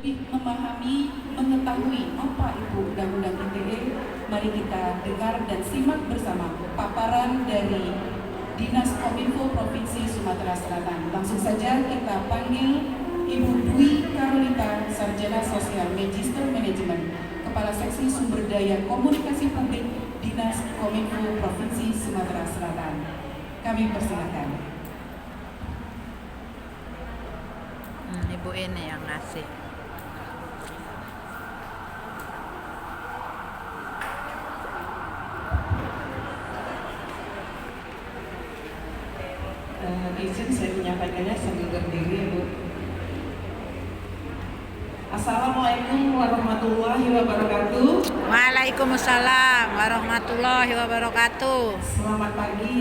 lebih memahami, mengetahui apa itu Undang-Undang ITE, mari kita dengar dan simak bersama paparan dari Dinas Kominfo Provinsi Sumatera Selatan. Langsung saja kita panggil Ibu Dwi Karolita, Sarjana Sosial Magister Manajemen, Kepala Seksi Sumber Daya Komunikasi Publik Dinas Kominfo Provinsi Sumatera Selatan. Kami persilakan. Ibu ini yang ngasih. Izin saya menyampaikannya sambil berdiri, Bu. Assalamualaikum warahmatullahi wabarakatuh. Waalaikumsalam warahmatullahi wabarakatuh. Selamat pagi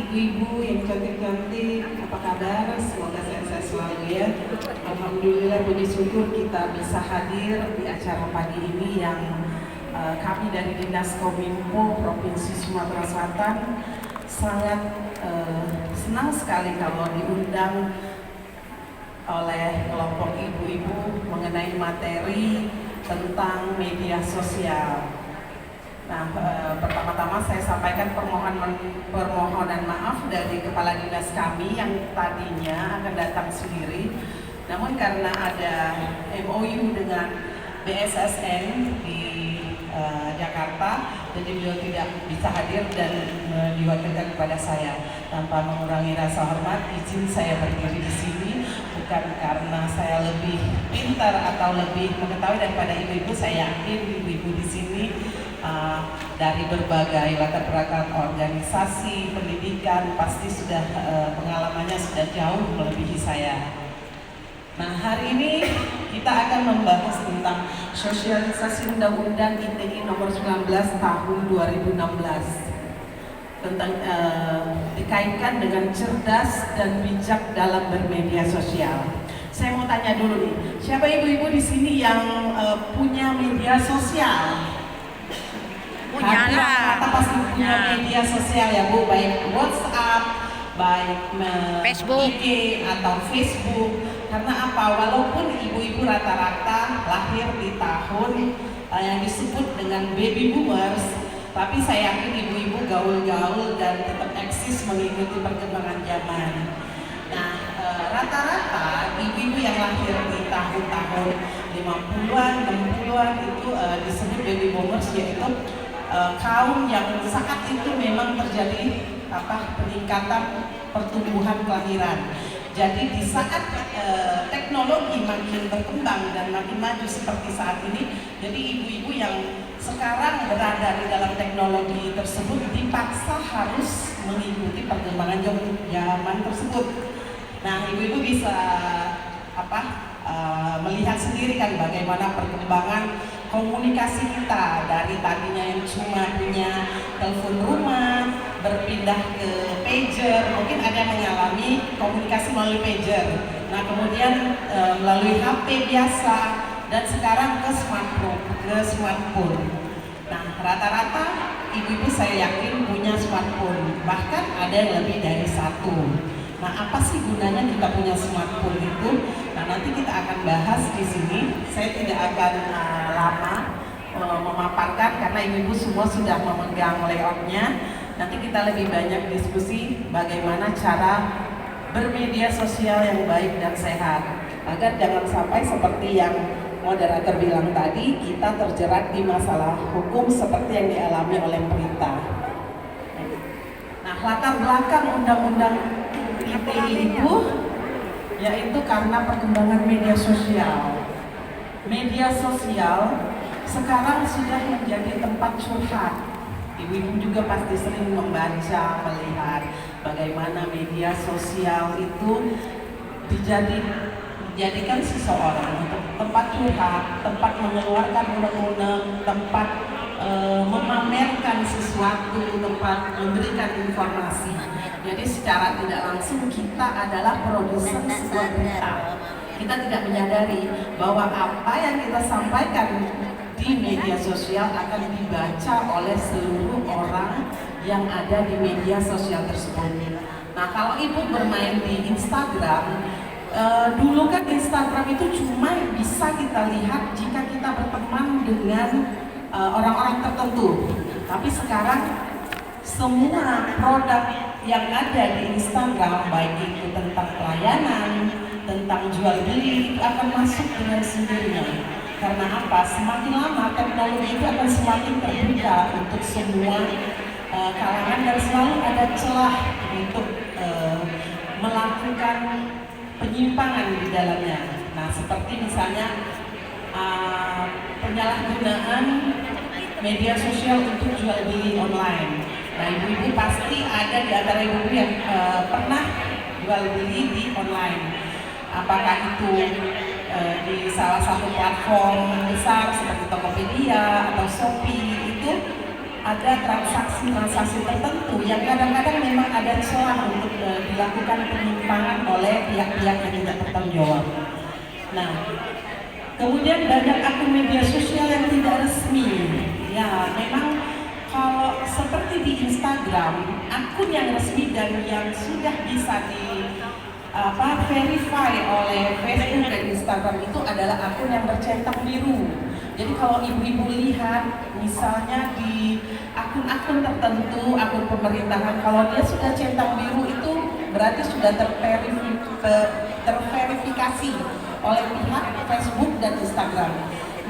ibu-ibu yang cantik-cantik. Apa kabar? Semoga sehat selalu ya. Alhamdulillah, puji syukur kita bisa hadir di acara pagi ini yang kami dari Dinas Kominfo Provinsi Sumatera Selatan sangat senang sekali kalau diundang oleh kelompok ibu-ibu mengenai materi tentang media sosial. Nah, pertama-tama saya sampaikan permohonan maaf dari kepala dinas kami yang tadinya akan datang sendiri, namun karena ada MOU dengan BSSN di Jakarta, jadi beliau tidak bisa hadir dan diwakilkan kepada saya. Tanpa mengurangi rasa hormat, izin saya berdiri di sini bukan karena saya lebih pintar atau lebih mengetahui daripada ibu-ibu. Saya yakin ibu-ibu di sini dari berbagai latar belakang organisasi pendidikan pasti sudah pengalamannya sudah jauh melebihi saya. Nah, hari ini kita akan membahas tentang sosialisasi Undang-Undang ITE nomor 19 tahun 2016 tentang dikaitkan dengan cerdas dan bijak dalam bermedia sosial. Saya mau tanya dulu nih, siapa ibu-ibu di sini yang punya media sosial? Punyalah. Rata pasti punya media sosial ya Bu, baik WhatsApp, baik Facebook, IG atau Facebook. Karena apa? Walaupun ibu-ibu rata-rata lahir di tahun yang disebut dengan baby boomers, tapi saya yakin ibu-ibu gaul-gaul dan tetap eksis mengikuti perkembangan zaman. Nah, rata-rata ibu-ibu yang lahir di tahun-tahun 50-an, 60-an itu disebut baby boomers, yaitu kaum yang saat itu memang terjadi peningkatan pertumbuhan kelahiran. Jadi di saat teknologi makin berkembang dan makin maju seperti saat ini, jadi ibu-ibu yang sekarang berada di dalam teknologi tersebut dipaksa harus mengikuti perkembangan zaman tersebut. Nah, ibu-ibu bisa melihat sendiri kan bagaimana perkembangan komunikasi kita dari tadinya yang cuma punya telepon rumah berpindah ke pager, mungkin ada yang mengalami komunikasi melalui pager. Nah, kemudian melalui HP biasa dan sekarang ke smartphone. Nah, rata-rata ibu-ibu saya yakin punya smartphone, bahkan ada yang lebih dari satu. Nah, apa sih gunanya kita punya smartphone itu? Nah, nanti kita akan bahas di sini. Saya tidak akan lama memaparkan karena ibu-ibu semua sudah memegang layoutnya. Nanti kita lebih banyak diskusi bagaimana cara bermedia sosial yang baik dan sehat, agar jangan sampai seperti yang moderator bilang tadi, kita terjerat di masalah hukum seperti yang dialami oleh pemerintah. Nah, latar belakang undang-undang ITE itu yaitu karena perkembangan media sosial. Media sosial sekarang sudah menjadi tempat curhat. Ibu-ibu juga pasti sering membaca, melihat bagaimana media sosial itu dijadikan seseorang untuk tempat curhat, tempat mengeluarkan unek-unek, tempat memamerkan sesuatu, tempat memberikan informasi. Jadi secara tidak langsung kita adalah produser sebuah berita. Kita tidak menyadari bahwa apa yang kita sampaikan di media sosial akan dibaca oleh seluruh orang yang ada di media sosial tersebut. Nah, kalau ibu bermain di Instagram, Dulu kan Instagram itu cuma bisa kita lihat jika kita berteman dengan orang-orang tertentu. Tapi sekarang semua produk yang ada di Instagram, baik itu tentang pelayanan, tentang jual beli, itu akan masuk dengan sendirinya. Karena apa? Semakin lama teknologi itu akan semakin terbuka untuk semua kalangan dan selalu ada celah untuk melakukan penyimpangan di dalamnya. Nah, seperti misalnya penyalahgunaan media sosial untuk jual beli online. Nah, ibu-ibu pasti ada di antara ibu-ibu yang pernah jual beli di online. Apakah itu di salah satu platform besar seperti Tokopedia atau Shopee, itu ada transaksi-transaksi tertentu yang kadang-kadang memang ada celah untuk dilakukan penyimpangan oleh pihak-pihak yang tidak bertanggung jawab. Nah, kemudian banyak akun media sosial yang tidak resmi. Ya, memang kalau seperti di Instagram, akun yang resmi dan yang sudah bisa verify oleh Facebook dan Instagram itu adalah akun yang bercentang biru. Jadi kalau ibu-ibu lihat misalnya di akun-akun tertentu, akun pemerintahan, kalau dia sudah centang biru itu berarti sudah terverifikasi oleh pihak Facebook dan Instagram.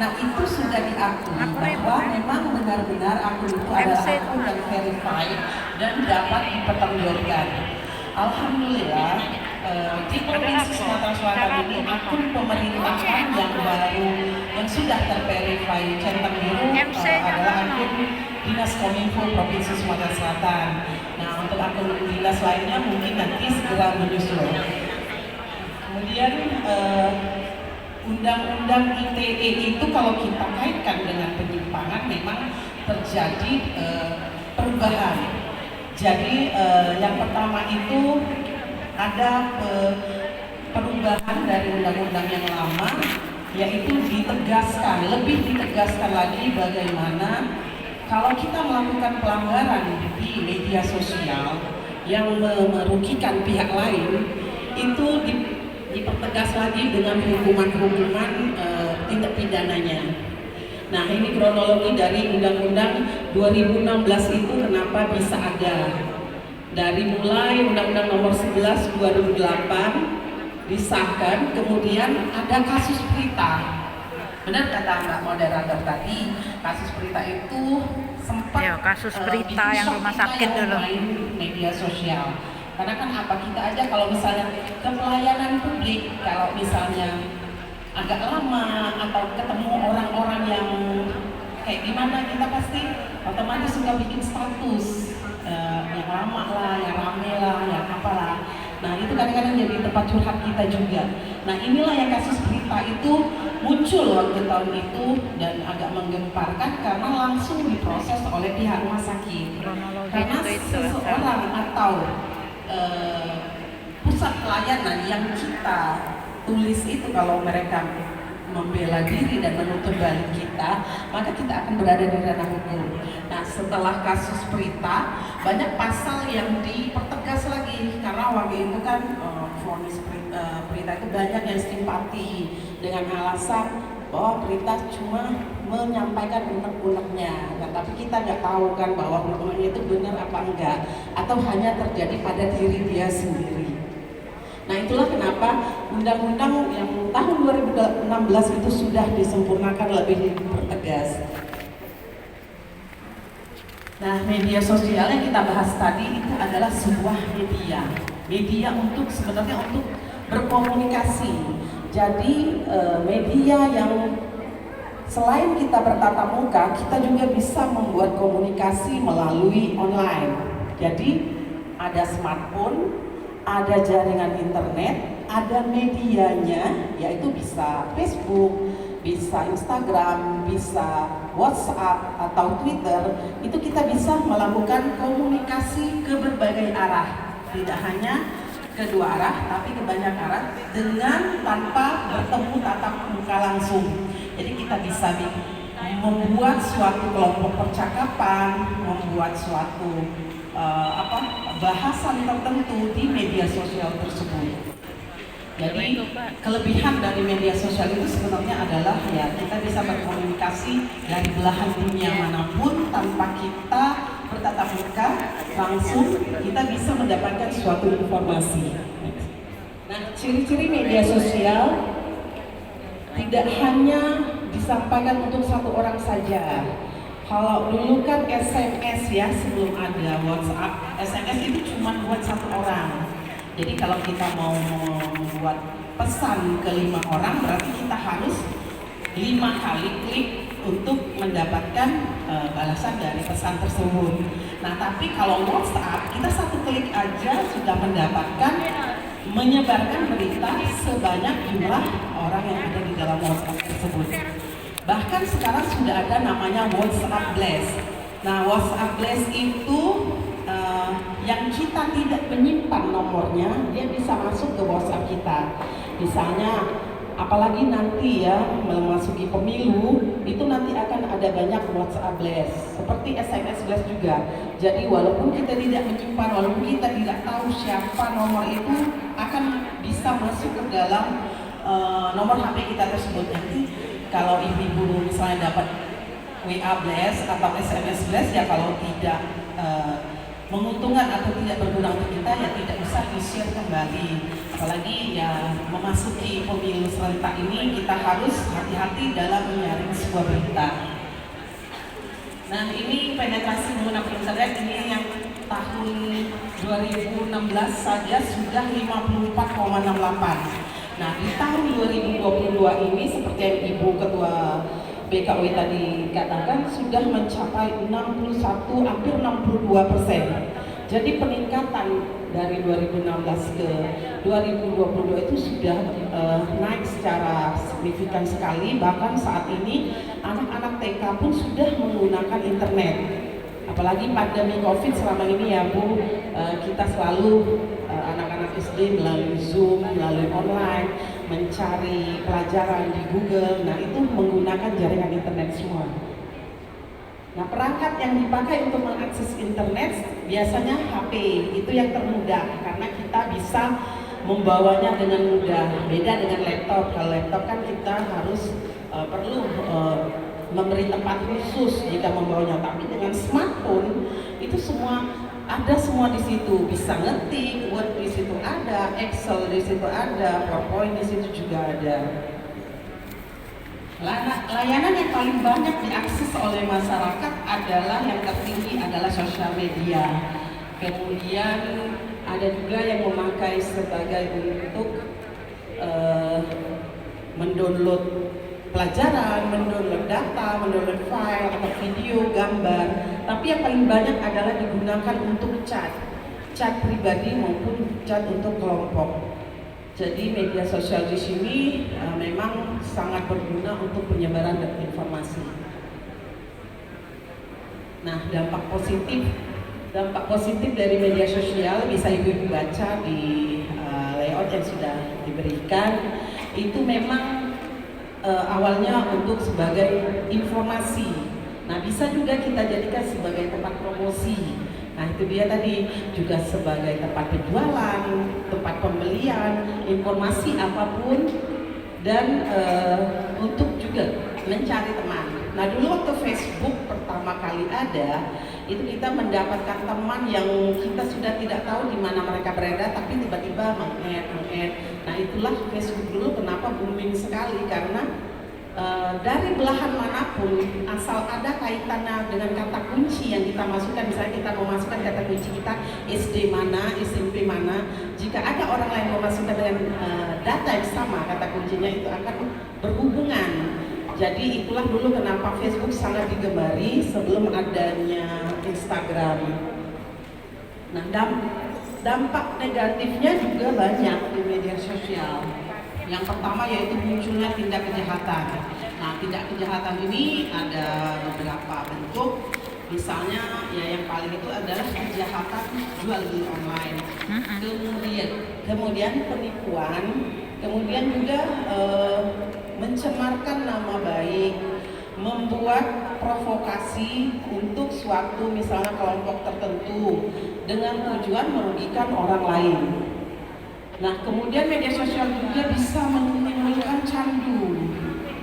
Nah, itu sudah diakui bahwa memang benar-benar akun itu adalah akun yang verified dan dapat dipertanggungjawabkan. Alhamdulillah, di Provinsi Sumatera Selatan ini akun pemerintahan yang baru yang sudah terverify centang biru adalah akun Dinas Kominfo Provinsi Sumatera Selatan. Nah, untuk akun dinas lainnya mungkin nanti segera menyusul. Kemudian Undang-Undang ITE itu kalau kita kaitkan dengan penyimpangan memang terjadi perubahan. Jadi yang pertama itu ada perubahan dari undang-undang yang lama, yaitu lebih ditegaskan lagi bagaimana kalau kita melakukan pelanggaran di media sosial yang merugikan pihak lain, itu dipertegas lagi dengan hukuman-hukuman tindak pidananya. Nah, ini kronologi dari Undang-Undang 2016 itu kenapa bisa ada. Dari mulai Undang-Undang Nomor 11 2008 disahkan, kemudian ada kasus Prita. Benar kata Mbak moderator tadi, kasus Prita itu sempat kasus Prita yang rumah sakit dulu. Media sosial. Karena kan apa, kita aja kalau misalnya ke pelayanan publik, kalau misalnya agak lama atau ketemu orang-orang yang kayak gimana, kita pasti otomatis suka bikin status yang lama lah, yang rame lah, yang apalah. Nah, itu kadang-kadang jadi tempat curhat kita juga. Nah, inilah yang kasus Prita itu muncul waktu tahun itu dan agak menggemparkan karena langsung diproses oleh pihak rumah sakit. Karena seseorang atau pusat pelayanan yang kita tulis itu, kalau mereka membela diri dan menutup balik kita, maka kita akan berada di ranah hukum. Nah, setelah kasus Prita, banyak pasal yang dipertegas lagi karena waktu itu kan vonis Prita itu banyak yang simpati dengan alasan bahwa Prita cuma menyampaikan unek-uneknya, tetapi kita nggak tahu kan bahwa unek-uneknya itu benar apa enggak, atau hanya terjadi pada diri dia sendiri. Nah, itulah kenapa undang-undang yang tahun 2016 itu sudah disempurnakan, lebih dipertegas. Nah, media sosial yang kita bahas tadi itu adalah sebuah media untuk sebenarnya untuk berkomunikasi. Jadi media yang selain kita bertatap muka, kita juga bisa membuat komunikasi melalui online. Jadi ada smartphone, ada jaringan internet, ada medianya, yaitu bisa Facebook, bisa Instagram, bisa WhatsApp atau Twitter. Itu kita bisa melakukan komunikasi ke berbagai arah, tidak hanya kedua arah, tapi ke banyak arah dengan tanpa bertemu tatap muka langsung. Jadi kita bisa membuat suatu kelompok percakapan, membuat suatu bahasan tertentu di media sosial tersebut. Jadi kelebihan dari media sosial itu sebenarnya adalah ya kita bisa berkomunikasi dari belahan dunia manapun tanpa kita bertatap muka langsung, kita bisa mendapatkan suatu informasi. Nah, ciri-ciri media sosial tidak hanya disampaikan untuk satu orang saja. Kalau dulu kan SMS ya, sebelum ada WhatsApp, SMS itu cuma buat satu orang. Jadi kalau kita mau membuat pesan ke 5 orang, berarti kita harus 5 kali klik untuk mendapatkan balasan dari pesan tersebut. Nah, tapi kalau WhatsApp, kita satu klik aja sudah mendapatkan menyebarkan berita sebanyak jumlah orang yang ada di dalam WhatsApp tersebut. Bahkan sekarang sudah ada namanya WhatsApp Blast. Nah, WhatsApp Blast itu yang kita tidak menyimpan nomornya, dia bisa masuk ke WhatsApp kita. Misalnya, apalagi nanti ya memasuki pemilu, itu nanti akan ada banyak WhatsApp Blast, seperti SMS Blast juga. Jadi walaupun kita tidak menyimpan, walaupun kita tidak tahu siapa nomor itu, akan bisa masuk ke dalam nomor HP kita tersebut. Nanti kalau ibu-ibu misalnya dapat WA Blast atau SMS Blast, ya kalau tidak menguntungkan atau tidak berguna untuk kita, ya tidak bisa di-share kembali. Apalagi ya memasuki pemilu serentak ini, kita harus hati-hati dalam menyaring sebuah berita. Nah, ini penetrasi menggunakan internet ini yang tahun 2016 saja sudah 54,68. Nah, di tahun 2022 ini seperti yang Ibu Ketua BKW tadi katakan sudah mencapai 61, hampir 62%. Jadi peningkatan dari 2016 ke 2022 itu sudah naik secara signifikan sekali. Bahkan saat ini anak-anak TK pun sudah menggunakan internet. Apalagi pandemi COVID selama ini ya Bu, kita selalu anak-anak SD melalui Zoom, melalui online, mencari pelajaran di Google. Nah, itu menggunakan jaringan internet semua. Nah, perangkat yang dipakai untuk mengakses internet biasanya HP, itu yang termudah karena kita bisa membawanya dengan mudah. Beda dengan laptop. Kalau laptop kan kita harus perlu memberi tempat khusus jika membawanya. Tapi dengan smartphone itu semua ada semua di situ. Bisa ngetik, Word di situ ada, Excel di situ ada, PowerPoint di situ juga ada. Layanan yang paling banyak diakses oleh masyarakat adalah yang tertinggi adalah sosial media. Kemudian ada juga yang memakai sebagai untuk mendownload pelajaran, mendownload data, mendownload file atau video, gambar. Tapi yang paling banyak adalah digunakan untuk chat pribadi maupun chat untuk kelompok. Jadi media sosial di sini memang sangat berguna untuk penyebaran informasi. Nah, dampak positif dari media sosial bisa Ibu baca di layout yang sudah diberikan. Itu memang awalnya untuk sebagai informasi. Nah, bisa juga kita jadikan sebagai tempat promosi. Nah, itu dia tadi juga sebagai tempat penjualan, tempat pembelian, informasi apapun, dan untuk juga mencari teman. Nah, dulu waktu Facebook pertama kali ada, itu kita mendapatkan teman yang kita sudah tidak tahu di mana mereka berada, tapi tiba-tiba meng-add. Nah, itulah Facebook dulu kenapa booming sekali, karena dari belahan manapun, asal ada kaitannya dengan kata kunci yang kita masukkan. Misalnya kita mau masukkan kata kunci kita SD mana, SMP mana, jika ada orang lain memasukkan dengan data yang sama, kata kuncinya itu akan berhubungan. Jadi itulah dulu kenapa Facebook sangat digemari sebelum adanya Instagram. Nah, dampak negatifnya juga banyak di media sosial. Yang pertama yaitu munculnya tindak kejahatan. Nah, tindak kejahatan ini ada beberapa bentuk. Misalnya ya yang paling itu adalah kejahatan jual beli online. Kemudian penipuan, kemudian juga mencemarkan nama baik, membuat provokasi untuk suatu misalnya kelompok tertentu dengan tujuan merugikan orang lain. Nah, kemudian media sosial juga bisa menimbulkan candu.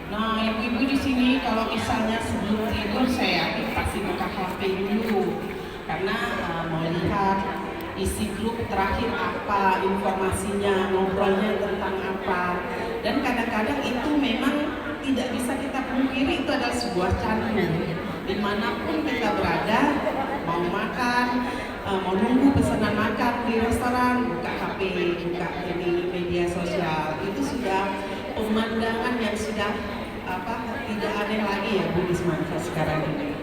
Nah, ibu-ibu di sini kalau misalnya sebelum tidur saya yakin pasti buka HP dulu karena mau lihat isi grup terakhir apa, informasinya, ngobrolnya tentang apa. Dan kadang-kadang itu memang tidak bisa kita pungkiri, itu adalah sebuah candu. Dimanapun kita berada, mau makan, mau nunggu pesanan makan di restoran, buka HP, buka ini media sosial, itu sudah pemandangan yang sudah tidak aneh lagi ya Bu Risma sekarang ini.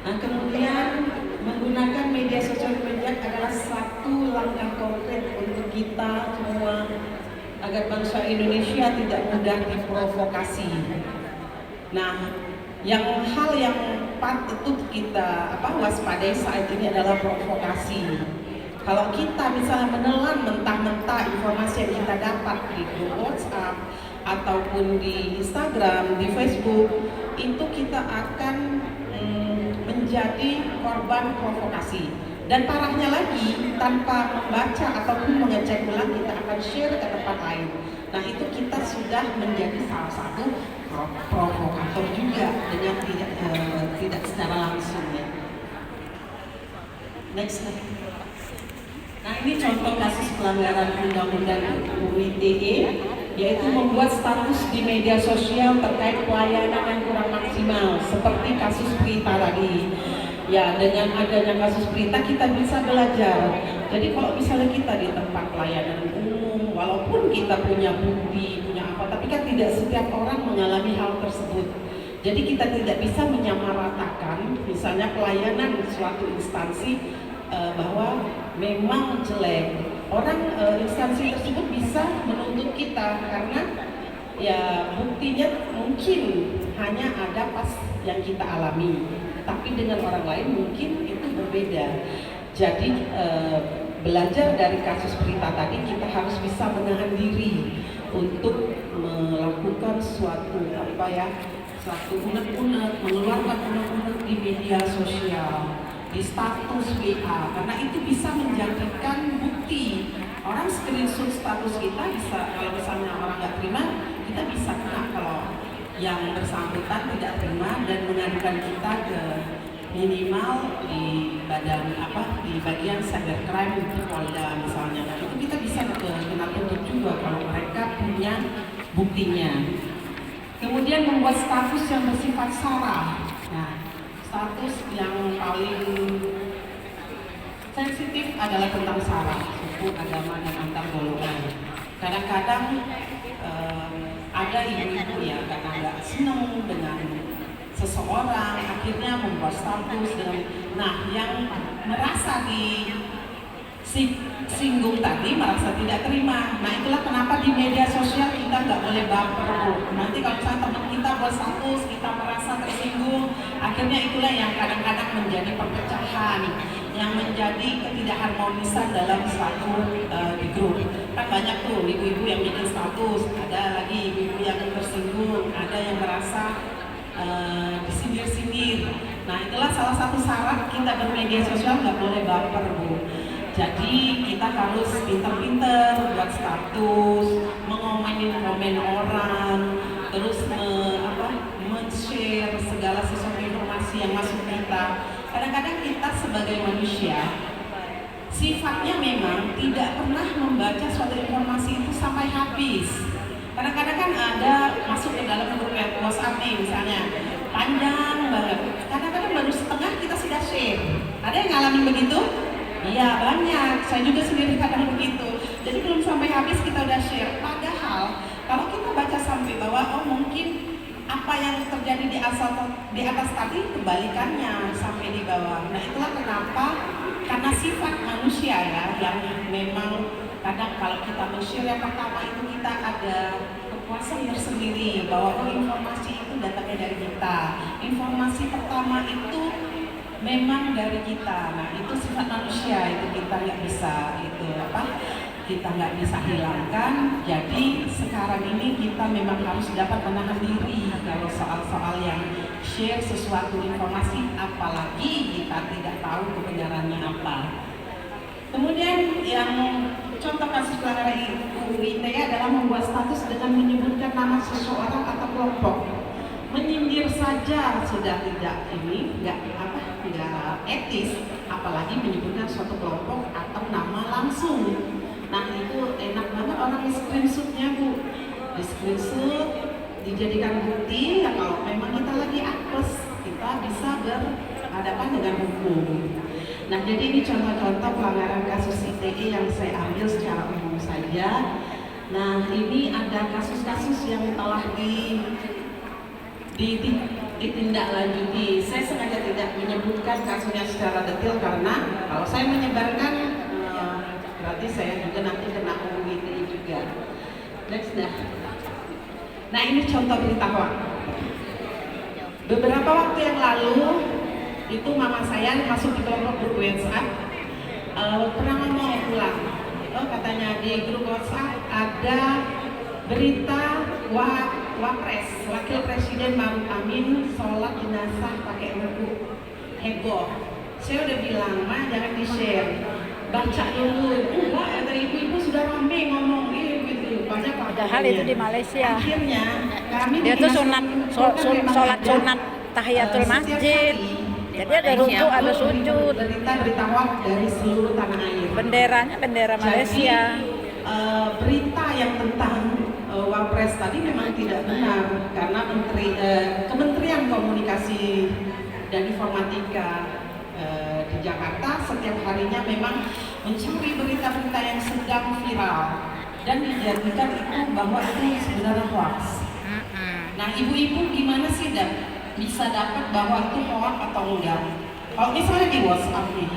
Nah, kemudian menggunakan media sosial media adalah satu langkah konkret untuk kita semua agar bangsa Indonesia tidak mudah diprovokasi. Nah, hal yang patut kita waspadai saat ini adalah provokasi. Kalau kita misalnya menelan mentah-mentah informasi yang kita dapat di grup WhatsApp ataupun di Instagram, di Facebook, itu kita akan menjadi korban provokasi. Dan parahnya lagi, tanpa membaca ataupun mengecek ulang, kita akan share ke tempat lain. Nah, itu kita sudah menjadi salah satu provokator juga dengan tidak secara langsung ya. Next. Nah, ini contoh kasus pelanggaran undang-undang UITE, yaitu membuat status di media sosial terkait pelayanan yang kurang maksimal, seperti kasus Prita tadi. Ya, dengan adanya kasus Prita kita bisa belajar. Jadi kalau misalnya kita di tempat pelayanan umum, walaupun kita punya bukti, punya apa, tapi kan tidak setiap orang mengalami hal tersebut. Jadi kita tidak bisa menyamaratakan misalnya pelayanan suatu instansi bahwa memang jelek. Orang instansi tersebut bisa menuntut kita karena ya buktinya mungkin hanya ada pas yang kita alami, tapi dengan orang lain mungkin itu berbeda. Jadi belajar dari kasus Prita tadi, kita harus bisa menahan diri untuk melakukan suatu unek-unek, mengeluarkan unek-unek di media sosial, di status WA, karena itu bisa menjadikan bukti. Orang screenshot status kita bisa, kalau misalnya orang nggak terima, kita bisa kena kalau yang bersangkutan tidak terima dan mengadukan kita ke minimal di bagian cybercrime di Polda misalnya. Nah, itu kita bisa kena tuntut juga kalau mereka punya buktinya. Kemudian membuat status yang bersifat sara. Nah, status yang paling sensitif adalah tentang sara, suku, agama, dan antar golongan. Kadang-kadang ada ibu-ibu ya karena nggak senang dengan seseorang, akhirnya membuat status dengan, yang merasa singgung tadi merasa tidak terima. Nah, itulah kenapa di media sosial kita nggak boleh baper. Nanti kalau misalnya teman kita buat status, kita merasa tersinggung, akhirnya itulah yang kadang-kadang menjadi perpecahan, yang menjadi ketidakharmonisan dalam suatu di grup. Kan banyak tuh ibu-ibu yang bikin status, ada lagi ibu-ibu yang tersinggung, ada yang merasa disindir-sindir. Nah, itulah salah satu syarat kita bermedia sosial, nggak boleh baper, Bu. Jadi kita harus pinter-pinter buat status, mengomen orang, terus men-share segala sesuatu informasi yang masuk kita. Kadang-kadang kita sebagai manusia sifatnya memang tidak pernah membaca suatu informasi itu sampai habis. Kadang-kadang kan ada masuk ke dalam grup WhatsApp nih misalnya, panjang banget. Kadang-kadang baru setengah kita sudah share. Ada yang ngalamin begitu? Iya, banyak. Saya juga sendiri kadang begitu. Jadi belum sampai habis kita udah share. Padahal kalau kita baca sampai bawah, mungkin apa yang terjadi di atas tadi kebalikannya sampai di bawah. Nah, itulah kenapa, karena sifat manusia ya, yang memang kadang kalau kita men-share yang pertama itu kita ada kepuasan tersendiri bahwa informasi itu datangnya dari kita. Informasi pertama itu memang dari kita. Nah, itu sifat manusia, itu kita nggak bisa kita nggak bisa hilangkan. Jadi sekarang ini kita memang harus dapat menahan diri kalau soal-soal yang share sesuatu informasi, apalagi kita tidak tahu kebenarannya apa. Kemudian yang contoh kasus pelanggaran UU ITE adalah membuat status dengan menyebutkan nama seseorang atau kelompok. Menyindir saja sudah tidak tidak etis, apalagi menyebutkan suatu kelompok atau nama langsung. Nah itu enak banget orang di screenshotnya Bu, di screenshot dijadikan bukti. Ya kalau memang kita lagi apes, kita bisa berhadapan dengan hukum. Nah jadi ini contoh-contoh pelanggaran kasus ITE yang saya ambil secara umum saja. Nah ini ada kasus-kasus yang telah ditindaklanjuti. Saya sengaja tidak menyebutkan kasusnya secara detail karena kalau saya menyebarkan berarti saya juga nanti kena UU ITE juga. Next dah. Nah ini contoh berita hoax. Beberapa waktu yang lalu itu mama saya masuk di kelompok grup WhatsApp, pernah ngomong pulang. Katanya di grup WhatsApp ada berita Wapres, Wakil Presiden Ma'ruf Amin sholat jenazah pakai buku, heboh. Saya udah bilang, Ma jangan di-share, baca dulu. Enggak, ada ibu-ibu sudah rame ngomong gitu. Padahal itu di Malaysia. Akhirnya kami Dia tuh sholat sunat tahiyatul masjid. Jadi ada ruku, ada sujud. Berita hoax dari seluruh tanah air. Benderanya bendera Malaysia. Jadi, berita yang tentang Wapres tadi memang tidak benar karena Kementerian Komunikasi dan Informatika di Jakarta setiap harinya memang mencari berita-berita yang sedang viral dan dijadikan itu bahwa itu sebenarnya hoax. Nah ibu-ibu gimana sih bisa dapat bahwa itu hoax atau enggak? Kalau misalnya di WhatsApp nih,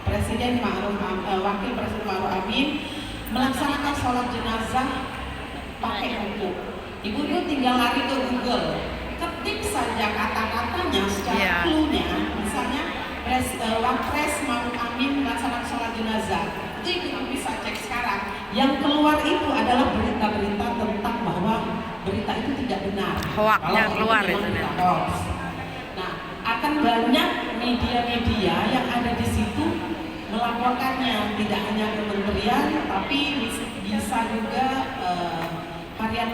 Wakil Presiden Ma'ruf Amin melaksanakan sholat jenazah pakai buku. Ibu-ibu tinggal lari ke Google, ketik saja kata-katanya secara clue-nya, misalnya Wapres Ma'ruf Amin melaksanakan sholat jenazah. Itu ibu bisa cek sekarang. Yang keluar itu adalah berita-berita tentang bahwa berita itu tidak benar. Hoaxnya keluar itu. Nah, akan banyak media-media yang ada di situ melaporkannya, tidak hanya kementerian, tapi bisa juga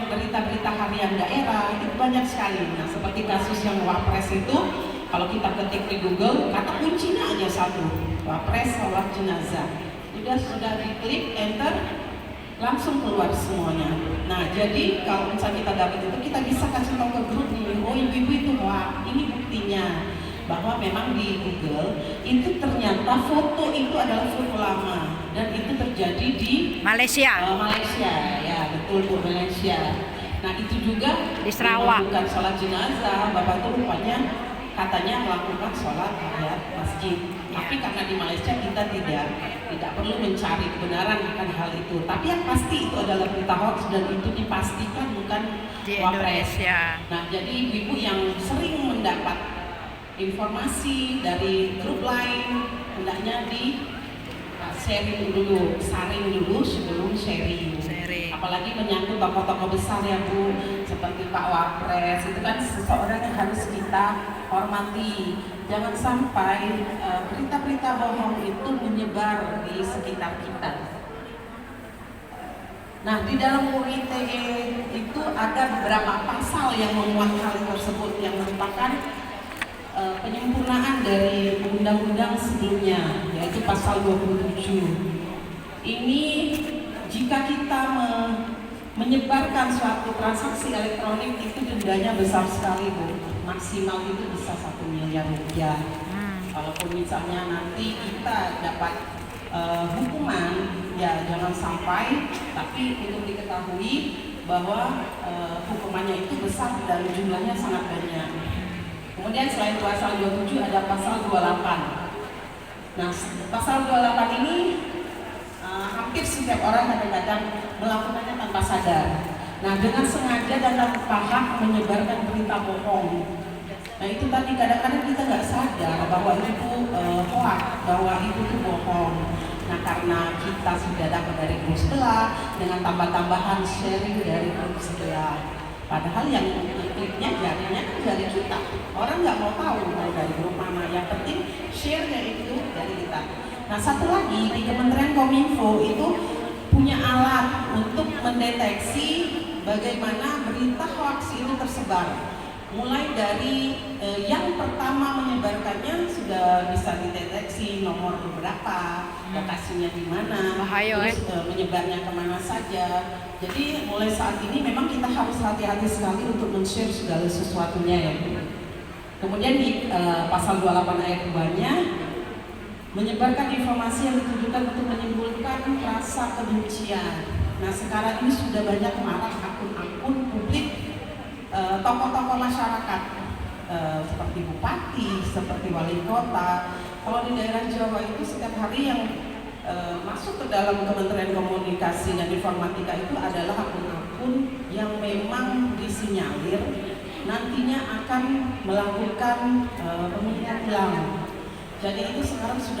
berita-berita harian daerah, itu banyak sekali. Nah, seperti kasus yang Wapres itu, kalau kita ketik di Google, kata kuncinya aja satu, Wapres sholat jenazah. Sudah diklik enter, langsung keluar semuanya. Nah, jadi kalau misalnya kita dapat itu, kita bisa kasih tahu ke grup nih, oh ibu-ibu itu wah, ini buktinya bahwa memang di Google itu ternyata foto itu adalah foto lama dan itu terjadi di Malaysia. Malaysia, ya betul Bu, Malaysia. Nah itu juga di Sarawak. Bukan sholat jenazah, bapak itu rupanya katanya melakukan sholat tahiyat masjid. Tapi karena di Malaysia kita tidak perlu mencari kebenaran akan hal itu. Tapi yang pasti itu adalah berita hoax dan itu dipastikan bukan di Wapres. Indonesia. Nah jadi ibu-ibu yang sering mendapat informasi dari grup lain hendaknya di sharing dulu, saring dulu sebelum sharing. Apalagi menyangkut tokoh-tokoh besar ya Bu, seperti Pak Wapres, itu kan seseorang yang harus kita hormati. Jangan sampai berita-berita bohong itu menyebar di sekitar kita. Nah, di dalam UU ITE itu ada beberapa pasal yang memuat hal tersebut yang merupakan penyempurnaan dari undang-undang sebelumnya, yaitu pasal 27. Ini jika kita menyebarkan suatu transaksi elektronik itu dendanya besar sekali Bu, maksimal itu bisa 1 miliar rupiah. Kalaupun misalnya nanti kita dapat hukuman, ya jangan sampai, tapi untuk diketahui bahwa hukumannya itu besar dan jumlahnya sangat banyak. Kemudian selain pasal 27 ada pasal 28. Nah, pasal 28 ini hampir setiap orang kadang-kadang melakukannya tanpa sadar. Nah, dengan sengaja dan tanpa hak menyebarkan berita bohong. Nah, itu tadi kadang-kadang kita nggak sadar bahwa itu hoax, bahwa itu tuh bohong. Nah, karena kita sudah dapat dari grup sebelah dengan tambah-tambahan sharing dari grup sebelah. Padahal yang kliknya jadinya kan dari kita. Orang nggak mau tahu dari grup mana. Yang penting share-nya itu dari kita. Nah, satu lagi di Kementerian Kominfo itu punya punya alat untuk mendeteksi bagaimana berita hoax itu tersebar. Mulai dari yang pertama menyebarkannya sudah bisa dideteksi nomor berapa, lokasinya di mana, terus menyebarnya kemana saja. Jadi mulai saat ini memang kita harus hati-hati sekali untuk men-share segala sesuatunya ya. Kemudian di pasal 28 ayat 2-nya menyebarkan informasi yang ditujukan untuk menimbulkan rasa kebencian. Nah sekarang ini sudah banyak marak akun-akun publik tokoh-tokoh masyarakat seperti bupati, seperti wali kota. Kalau di daerah Jawa itu setiap hari yang masuk ke dalam Kementerian Komunikasi dan Informatika itu adalah akun-akun yang memang disinyalir nantinya akan melakukan pemilihan ulang. Jadi itu sekarang sudah